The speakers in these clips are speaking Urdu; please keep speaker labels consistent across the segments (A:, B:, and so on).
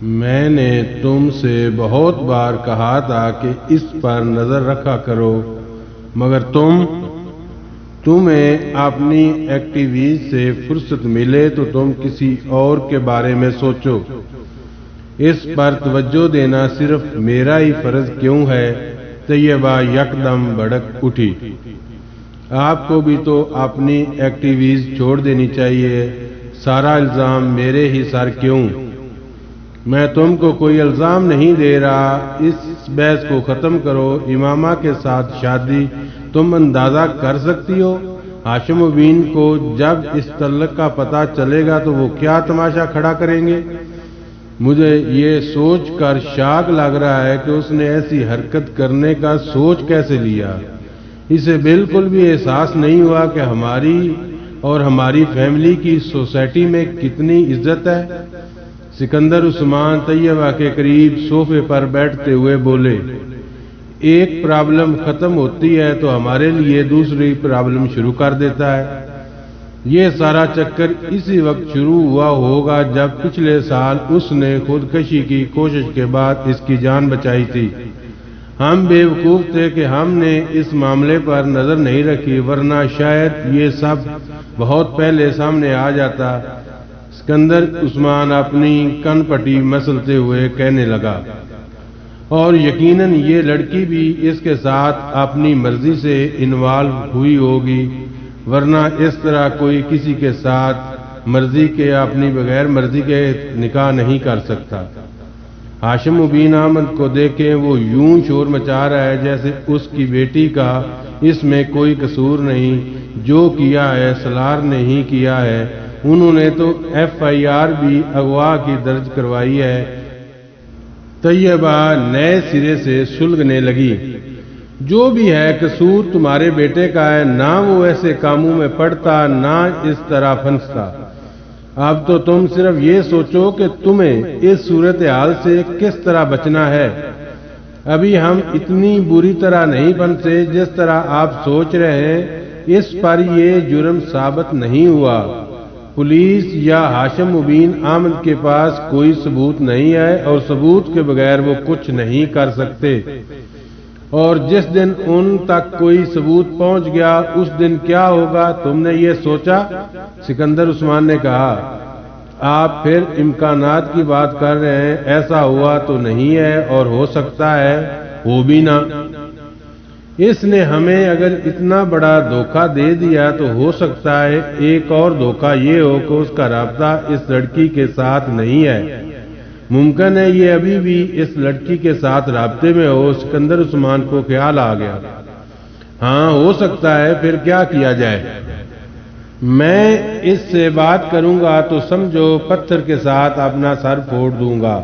A: میں نے تم سے بہت بار کہا تھا کہ اس پر نظر رکھا کرو، مگر تمہیں اپنی ایکٹیویٹیز سے فرصت ملے تو تم کسی اور کے بارے میں سوچو۔ اس پر توجہ دینا صرف میرا ہی فرض کیوں ہے؟ طیبہ یکدم بھڑک اٹھی۔ آپ کو بھی تو اپنی ایکٹیویٹیز چھوڑ دینی چاہیے، سارا الزام میرے ہی سر کیوں؟ میں تم کو کوئی الزام نہیں دے رہا، اس بحث کو ختم کرو۔ امامہ کے ساتھ شادی تم اندازہ کر سکتی ہو؟ ہاشم مبین کو جب اس تعلق کا پتہ چلے گا تو وہ کیا تماشا کھڑا کریں گے؟ مجھے یہ سوچ کر شاک لگ رہا ہے کہ اس نے ایسی حرکت کرنے کا سوچ کیسے لیا۔ اسے بالکل بھی احساس نہیں ہوا کہ ہماری اور ہماری فیملی کی سوسائٹی میں کتنی عزت ہے۔ سکندر عثمان طیبہ کے قریب صوفے پر بیٹھتے ہوئے بولے، ایک پرابلم ختم ہوتی ہے تو ہمارے لیے دوسری پرابلم شروع کر دیتا ہے۔ یہ سارا چکر اسی وقت شروع ہوا ہوگا جب پچھلے سال اس نے خودکشی کی کوشش کے بعد اس کی جان بچائی تھی۔ ہم بے وقوف تھے کہ ہم نے اس معاملے پر نظر نہیں رکھی، ورنہ شاید یہ سب بہت پہلے سامنے آ جاتا۔ سکندر عثمان اپنی کن پٹی مسلتے ہوئے کہنے لگا، اور یقیناً یہ لڑکی بھی اس کے ساتھ اپنی مرضی سے انوالو ہوئی ہوگی، ورنہ اس طرح کوئی کسی کے ساتھ مرضی کے اپنی بغیر مرضی کے نکاح نہیں کر سکتا۔ ہاشم مبین احمد کو دیکھیں، وہ یوں شور مچا رہا ہے جیسے اس کی بیٹی کا اس میں کوئی قصور نہیں، جو کیا ہے سالار نے ہی کیا ہے، انہوں نے تو FIR بھی اغوا کی درج کروائی ہے۔ طیبہ نئے سرے سے سلگنے لگی، جو بھی ہے قصور تمہارے بیٹے کا ہے، نہ وہ ایسے کاموں میں پڑتا، نہ اس طرح پھنستا۔ اب تو تم صرف یہ سوچو کہ تمہیں اس صورتحال سے کس طرح بچنا ہے۔ ابھی ہم اتنی بری طرح نہیں پھنسے جس طرح آپ سوچ رہے ہیں، اس پر یہ جرم ثابت نہیں ہوا۔ پولیس یا ہاشم مبین احمد کے پاس کوئی ثبوت نہیں ہے، اور ثبوت کے بغیر وہ کچھ نہیں کر سکتے، اور جس دن ان تک کوئی ثبوت پہنچ گیا اس دن کیا ہوگا تم نے یہ سوچا؟ سکندر عثمان نے کہا، آپ پھر امکانات کی بات کر رہے ہیں، ایسا ہوا تو نہیں ہے، اور ہو سکتا ہے ہو بھی نہ۔ اس نے ہمیں اگر اتنا بڑا دھوکہ دے دیا تو ہو سکتا ہے ایک اور دھوکہ یہ ہو کہ اس کا رابطہ اس لڑکی کے ساتھ نہیں ہے۔ ممکن ہے یہ ابھی بھی اس لڑکی کے ساتھ رابطے میں ہو۔ سکندر عثمان کو خیال آ گیا، ہاں ہو سکتا ہے، پھر کیا کیا جائے؟ میں اس سے بات کروں گا تو سمجھو پتھر کے ساتھ اپنا سر پھوڑ دوں گا۔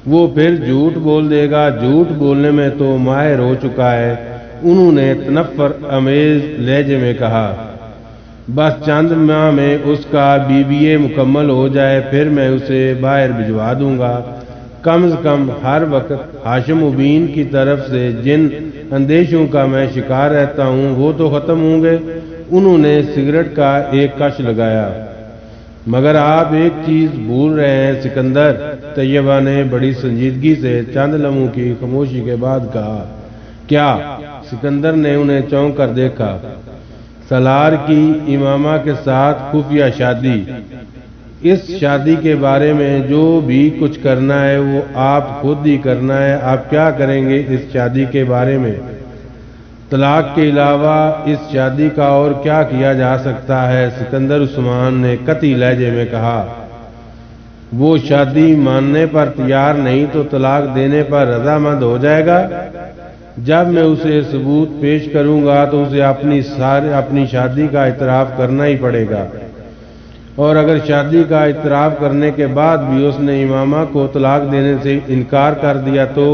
A: وہ پھر جھوٹ بول دے گا، جھوٹ بولنے میں تو ماہر ہو چکا ہے۔ انہوں نے تنفر آمیز لہجے میں کہا، بس چند ماہ میں اس کا BBA مکمل ہو جائے، پھر میں اسے باہر بھجوا دوں گا۔ کم از کم ہر وقت ہاشم مبین کی طرف سے جن اندیشوں کا میں شکار رہتا ہوں وہ تو ختم ہوں گے۔ انہوں نے سگریٹ کا ایک کش لگایا، مگر آپ ایک چیز بھول رہے ہیں سکندر، طیبہ نے بڑی سنجیدگی سے چند لمحوں کی خاموشی کے بعد کہا۔ کیا؟ سکندر نے انہیں چونک کر دیکھا۔ سالار کی امامہ کے ساتھ خفیہ شادی۔ اس شادی کے بارے میں جو بھی کچھ کرنا ہے وہ آپ خود ہی کرنا ہے۔ آپ کیا کریں گے اس شادی کے بارے میں؟ طلاق کے علاوہ اس شادی کا اور کیا کیا جا سکتا ہے؟ سکندر عثمان نے قطعی لہجے میں کہا، وہ شادی ماننے پر تیار نہیں تو طلاق دینے پر رضامند ہو جائے گا۔ جب میں اسے ثبوت پیش کروں گا تو اسے اپنی شادی کا اعتراف کرنا ہی پڑے گا، اور اگر شادی کا اعتراف کرنے کے بعد بھی اس نے امامہ کو طلاق دینے سے انکار کر دیا تو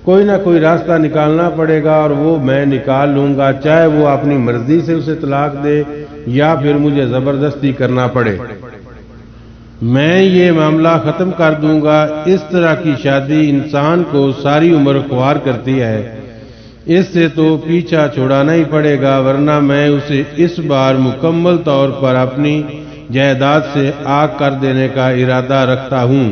A: کوئی نہ کوئی راستہ نکالنا پڑے گا، اور وہ میں نکال لوں گا، چاہے وہ اپنی مرضی سے اسے طلاق دے یا پھر مجھے زبردستی کرنا پڑے۔ میں یہ معاملہ ختم کر دوں گا۔ اس طرح کی شادی انسان کو ساری عمر خوار کرتی ہے، اس سے تو پیچھا چھڑانا ہی پڑے گا، ورنہ میں اسے اس بار مکمل طور پر اپنی جائیداد سے آگ کر دینے کا ارادہ رکھتا ہوں۔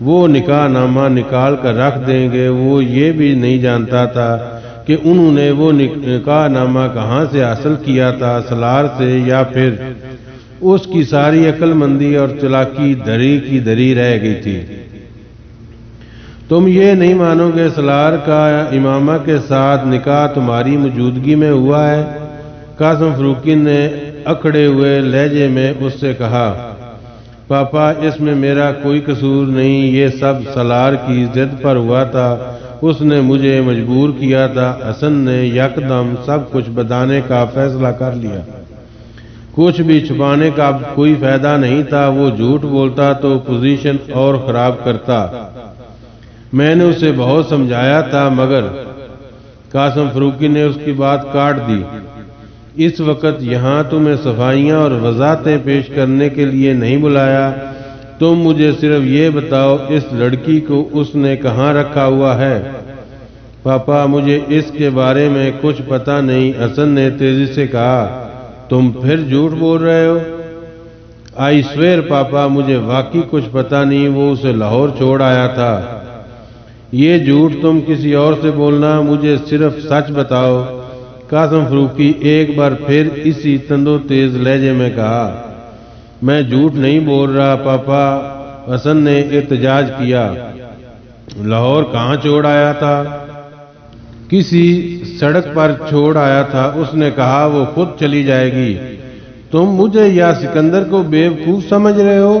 A: وہ نکاح نامہ نکال کر رکھ دیں گے۔ وہ یہ بھی نہیں جانتا تھا کہ انہوں نے وہ نکاح نامہ کہاں سے حاصل کیا تھا، سالار سے یا پھر اس کی ساری عقل مندی اور چلاکی دری کی دری رہ گئی تھی۔ تم یہ نہیں مانو گے سالار کا امامہ کے ساتھ نکاح تمہاری موجودگی میں ہوا ہے؟ قاسم فروکی نے اکڑے ہوئے لہجے میں اس سے کہا، پاپا اس میں میرا کوئی قصور نہیں، یہ سب سالار کی ضد پر ہوا تھا، اس نے مجھے مجبور کیا تھا۔ حسن نے یکدم سب کچھ بتانے کا فیصلہ کر لیا۔ کچھ بھی چھپانے کا اب کوئی فائدہ نہیں تھا، وہ جھوٹ بولتا تو پوزیشن اور خراب کرتا۔ میں نے اسے بہت سمجھایا تھا مگر قاسم فروکی نے اس کی بات کاٹ دی۔ اس وقت یہاں تمہیں صفائیاں اور وضاحتیں پیش کرنے کے لیے نہیں بلایا، تم مجھے صرف یہ بتاؤ اس لڑکی کو اس نے کہاں رکھا ہوا ہے؟ پاپا مجھے اس کے بارے میں کچھ پتہ نہیں، حسن نے تیزی سے کہا۔ تم پھر جھوٹ بول رہے ہو؟ آئی سویر پاپا مجھے واقعی کچھ پتہ نہیں، وہ اسے لاہور چھوڑ آیا تھا۔ یہ جھوٹ تم کسی اور سے بولنا، مجھے صرف سچ بتاؤ۔ قاسم فروکی ایک بار پھر اسی تند و تیز لہجے میں کہا، میں جھوٹ نہیں بول رہا پاپا، حسن نے احتجاج کیا۔ لاہور کہاں چھوڑ آیا تھا؟ کسی سڑک پر چھوڑ آیا تھا، اس نے کہا وہ خود چلی جائے گی۔ تم مجھے یا سکندر کو بیوقوف سمجھ رہے ہو؟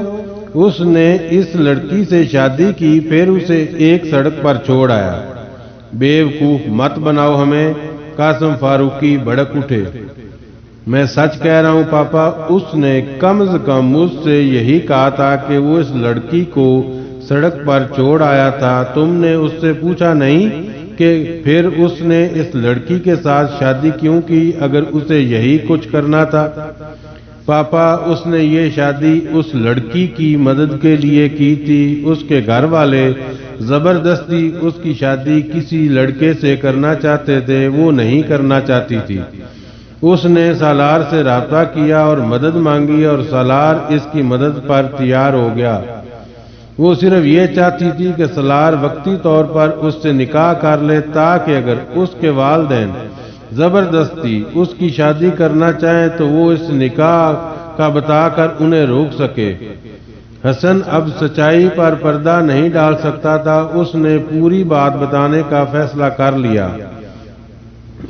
A: اس نے اس لڑکی سے شادی کی پھر اسے ایک سڑک پر چھوڑ آیا۔ بیوقوف مت بناؤ ہمیں، قاسم فاروقی بھڑک اٹھے۔ میں سچ کہہ رہا ہوں پاپا، اس نے کم از کم مجھ سے یہی کہا تھا کہ وہ اس لڑکی کو سڑک پر چھوڑ آیا تھا۔ تم نے اس سے پوچھا نہیں کہ پھر اس نے اس لڑکی کے ساتھ شادی کیوں کی اگر اسے یہی کچھ کرنا تھا؟ پاپا اس نے یہ شادی اس لڑکی کی مدد کے لیے کی تھی، اس کے گھر والے زبردستی اس کی شادی کسی لڑکے سے کرنا چاہتے تھے، وہ نہیں کرنا چاہتی تھی۔ اس نے سالار سے رابطہ کیا اور مدد مانگی اور سالار اس کی مدد پر تیار ہو گیا۔ وہ صرف یہ چاہتی تھی کہ سالار وقتی طور پر اس سے نکاح کر لے تاکہ اگر اس کے والدین زبردستی اس کی شادی کرنا چاہیں تو وہ اس نکاح کا بتا کر انہیں روک سکے۔ حسن اب سچائی پر پردہ نہیں ڈال سکتا تھا، اس نے پوری بات بتانے کا فیصلہ کر لیا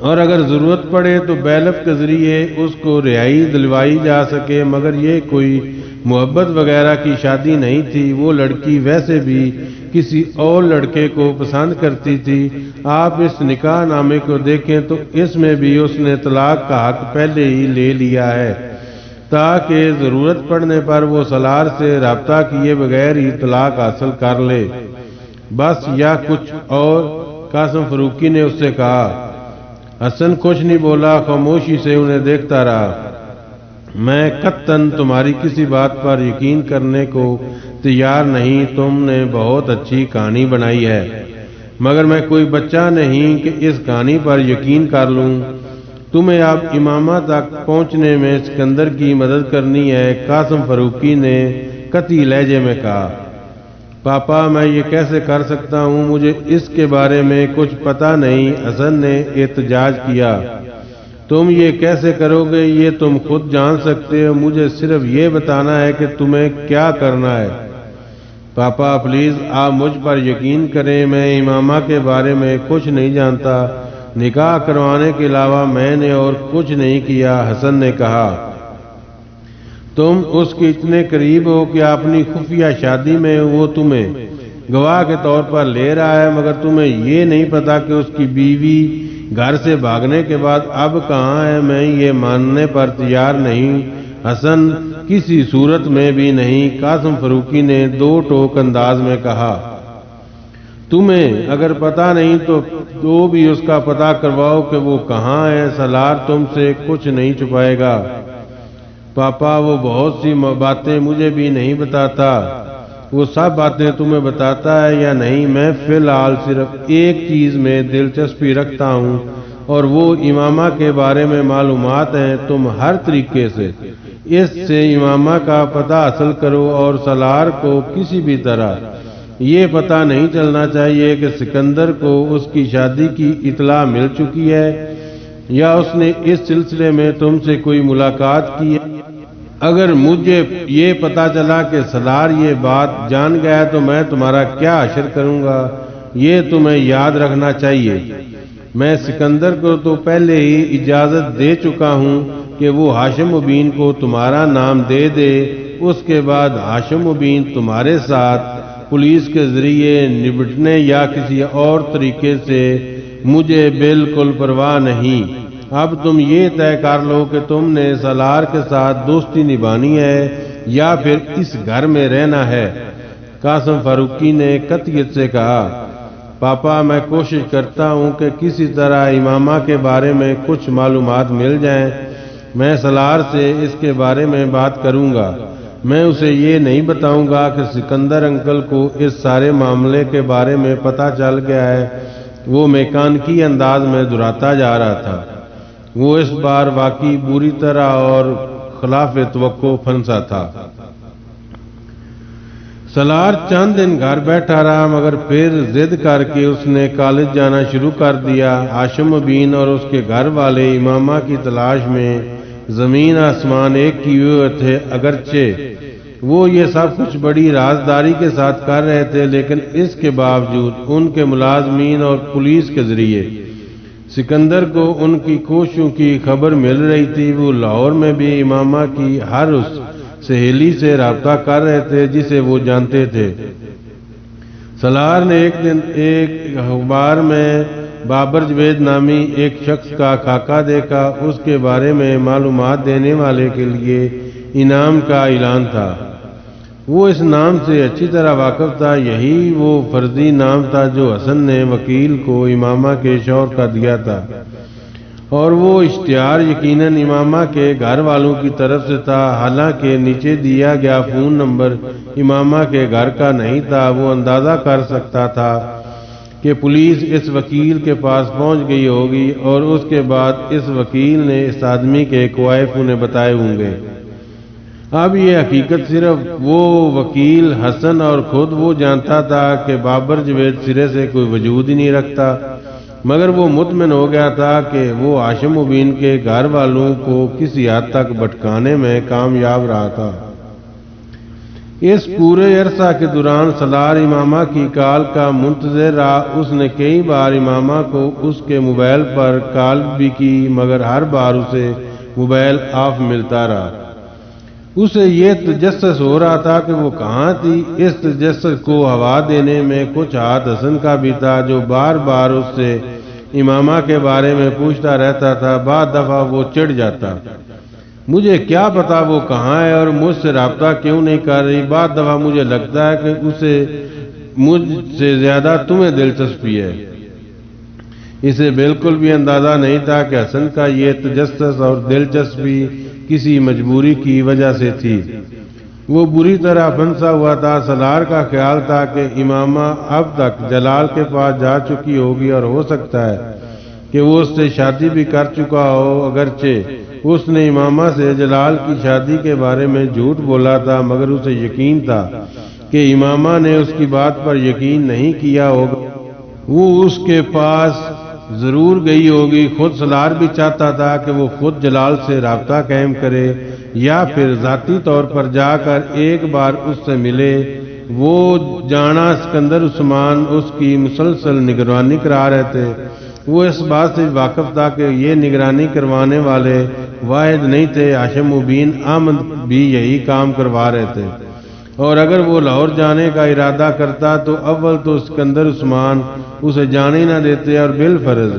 A: اور اگر ضرورت پڑے تو بیلف کے ذریعے اس کو رہائی دلوائی جا سکے، مگر یہ کوئی محبت وغیرہ کی شادی نہیں تھی۔ وہ لڑکی ویسے بھی کسی اور لڑکے کو پسند کرتی تھی۔ آپ اس نکاح نامے کو دیکھیں تو اس میں بھی اس نے طلاق کا حق پہلے ہی لے لیا ہے تاکہ ضرورت پڑنے پر وہ سالار سے رابطہ کیے بغیر ہی طلاق حاصل کر لے، بس یا کچھ اور؟ قاسم فروکی نے اس سے کہا۔ حسن کچھ نہیں بولا، خاموشی سے انہیں دیکھتا رہا۔ میں قطعاً تمہاری کسی بات پر یقین کرنے کو تیار نہیں، تم نے بہت اچھی کہانی بنائی ہے مگر میں کوئی بچہ نہیں کہ اس کہانی پر یقین کر لوں۔ تمہیں اب امامہ تک پہنچنے میں سکندر کی مدد کرنی ہے، قاسم فروکی نے قطعی لہجے میں کہا۔ پاپا میں یہ کیسے کر سکتا ہوں، مجھے اس کے بارے میں کچھ پتہ نہیں، حسن نے احتجاج کیا۔ تم یہ کیسے کرو گے یہ تم خود جان سکتے ہو، مجھے صرف یہ بتانا ہے کہ تمہیں کیا کرنا ہے۔ پاپا پلیز آپ مجھ پر یقین کریں، میں امامہ کے بارے میں کچھ نہیں جانتا، نکاح کروانے کے علاوہ میں نے اور کچھ نہیں کیا۔ حسن نے کہا، تم اس کے اتنے قریب ہو کہ اپنی خفیہ شادی میں وہ تمہیں گواہ کے طور پر لے رہا ہے، مگر تمہیں یہ نہیں پتا کہ اس کی بیوی گھر سے بھاگنے کے بعد اب کہاں ہے۔ میں یہ ماننے پر تیار نہیں، حسن کسی صورت میں بھی نہیں، قاسم فروکی نے دو ٹوک انداز میں کہا۔ تمہیں اگر پتا نہیں تو بھی اس کا پتہ کرواؤ کہ وہ کہاں ہے، سالار تم سے کچھ نہیں چھپائے گا۔ پاپا وہ بہت سی باتیں مجھے بھی نہیں بتاتا، وہ سب باتیں تمہیں بتاتا ہے یا نہیں؟ میں فی الحال صرف ایک چیز میں دلچسپی رکھتا ہوں اور وہ امامہ کے بارے میں معلومات ہیں۔ تم ہر طریقے سے اس سے امامہ کا پتہ حاصل کرو اور سالار کو کسی بھی طرح یہ پتہ نہیں چلنا چاہیے کہ سکندر کو اس کی شادی کی اطلاع مل چکی ہے یا اس نے اس سلسلے میں تم سے کوئی ملاقات کی ہے؟ اگر مجھے یہ پتہ چلا کہ سالار یہ بات جان گیا تو میں تمہارا کیا حشر کروں گا، یہ تمہیں یاد رکھنا چاہیے۔ میں سکندر کو تو پہلے ہی اجازت دے چکا ہوں کہ وہ ہاشم مبین کو تمہارا نام دے دے، اس کے بعد ہاشم مبین تمہارے ساتھ پولیس کے ذریعے نبٹنے یا کسی اور طریقے سے مجھے بالکل پرواہ نہیں۔ اب تم یہ طے کر لو کہ تم نے سالار کے ساتھ دوستی نبھانی ہے یا پھر اس گھر میں رہنا ہے۔ قاسم فاروقی نے قطعیت سے کہا، پاپا میں کوشش کرتا ہوں کہ کسی طرح امامہ کے بارے میں کچھ معلومات مل جائیں۔ میں سالار سے اس کے بارے میں بات کروں گا۔ میں اسے یہ نہیں بتاؤں گا کہ سکندر انکل کو اس سارے معاملے کے بارے میں پتہ چل گیا ہے۔ وہ میکانکی انداز میں دہراتا جا رہا تھا۔ وہ اس بار واقعی بری طرح اور خلاف توقع پھنسا تھا۔ سالار چند دن گھر بیٹھا رہا مگر پھر ضد کر کے اس نے کالج جانا شروع کر دیا۔ ہاشم مبین اور اس کے گھر والے امامہ کی تلاش میں زمین آسمان ایک کیے ہوئے تھے۔ اگرچہ وہ یہ سب کچھ بڑی رازداری کے ساتھ کر رہے تھے لیکن اس کے باوجود ان کے ملازمین اور پولیس کے ذریعے سکندر کو ان کی کوششوں کی خبر مل رہی تھی۔ وہ لاہور میں بھی امامہ کی ہر اس سہیلی سے رابطہ کر رہے تھے جسے وہ جانتے تھے۔ سالار نے ایک دن ایک اخبار میں بابر جوید نامی ایک شخص کا خاکہ دیکھا۔ اس کے بارے میں معلومات دینے والے کے لیے انعام کا اعلان تھا۔ وہ اس نام سے اچھی طرح واقف تھا۔ یہی وہ فرضی نام تھا جو حسن نے وکیل کو امامہ کے شوہر کا دیا تھا، اور وہ اشتہار یقیناً امامہ کے گھر والوں کی طرف سے تھا۔ حالانکہ نیچے دیا گیا فون نمبر امامہ کے گھر کا نہیں تھا، وہ اندازہ کر سکتا تھا کہ پولیس اس وکیل کے پاس پہنچ گئی ہوگی اور اس کے بعد اس وکیل نے اس آدمی کے کوائف انہیں بتائے ہوں گے۔ اب یہ حقیقت صرف وہ وکیل حسن اور خود وہ جانتا تھا کہ بابر جوید سرے سے کوئی وجود ہی نہیں رکھتا، مگر وہ مطمئن ہو گیا تھا کہ وہ ہاشم مبین کے گھر والوں کو کسی حد تک بھٹکانے میں کامیاب رہا تھا۔ اس پورے عرصہ کے دوران سالار امامہ کی کال کا منتظر رہا۔ اس نے کئی بار امامہ کو اس کے موبائل پر کال بھی کی مگر ہر بار اسے موبائل آف ملتا رہا۔ اسے یہ تجسس ہو رہا تھا کہ وہ کہاں تھی۔ اس تجسس کو ہوا دینے میں کچھ ہاتھ حسن کا بھی تھا جو بار بار اس سے امامہ کے بارے میں پوچھتا رہتا تھا۔ بعض دفعہ وہ چڑھ جاتا، مجھے کیا پتا وہ کہاں ہے اور مجھ سے رابطہ کیوں نہیں کر رہی۔ بعض دفعہ مجھے لگتا ہے کہ اسے مجھ سے زیادہ تمہیں دلچسپی ہے۔ اسے بالکل بھی اندازہ نہیں تھا کہ حسن کا یہ تجسس اور دلچسپی کسی مجبوری کی وجہ سے تھی۔ وہ بری طرح پھنسا ہوا تھا۔ سالار کا خیال تھا کہ امامہ اب تک جلال کے پاس جا چکی ہوگی اور ہو سکتا ہے کہ وہ اس سے شادی بھی کر چکا ہو۔ اگرچہ اس نے امامہ سے جلال کی شادی کے بارے میں جھوٹ بولا تھا مگر اسے یقین تھا کہ امامہ نے اس کی بات پر یقین نہیں کیا ہوگا، وہ اس کے پاس ضرور گئی ہوگی۔ خود سالار بھی چاہتا تھا کہ وہ خود جلال سے رابطہ قائم کرے یا پھر ذاتی طور پر جا کر ایک بار اس سے ملے۔ وہ جانا سکندر عثمان اس کی مسلسل نگرانی کرا رہے تھے۔ وہ اس بات سے واقف تھا کہ یہ نگرانی کروانے والے واحد نہیں تھے، ہاشم مبین احمد بھی یہی کام کروا رہے تھے، اور اگر وہ لاہور جانے کا ارادہ کرتا تو اول تو سکندر عثمان اسے جانے نہ دیتے اور بالفرض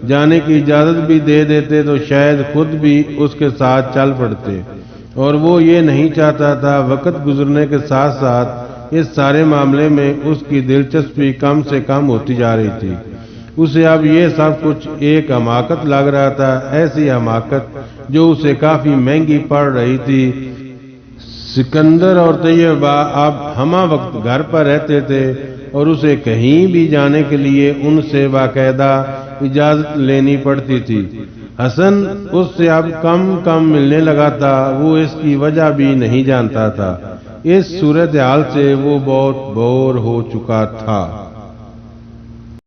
A: جانے کی اجازت بھی دے دیتے تو شاید خود بھی اس کے ساتھ چل پڑتے، اور وہ یہ نہیں چاہتا تھا۔ وقت گزرنے کے ساتھ ساتھ اس سارے معاملے میں اس کی دلچسپی کم سے کم ہوتی جا رہی تھی۔ اسے اب یہ سب کچھ ایک حماقت لگ رہا تھا، ایسی حماقت جو اسے کافی مہنگی پڑ رہی تھی۔ سکندر اور طیبہ اب ہمہ وقت گھر پر رہتے تھے اور اسے کہیں بھی جانے کے لیے ان سے باقاعدہ اجازت لینی پڑتی تھی۔ حسن اس سے اب کم ملنے لگا تھا، وہ اس کی وجہ بھی نہیں جانتا تھا۔ اس صورتحال سے وہ بہت بور ہو چکا تھا۔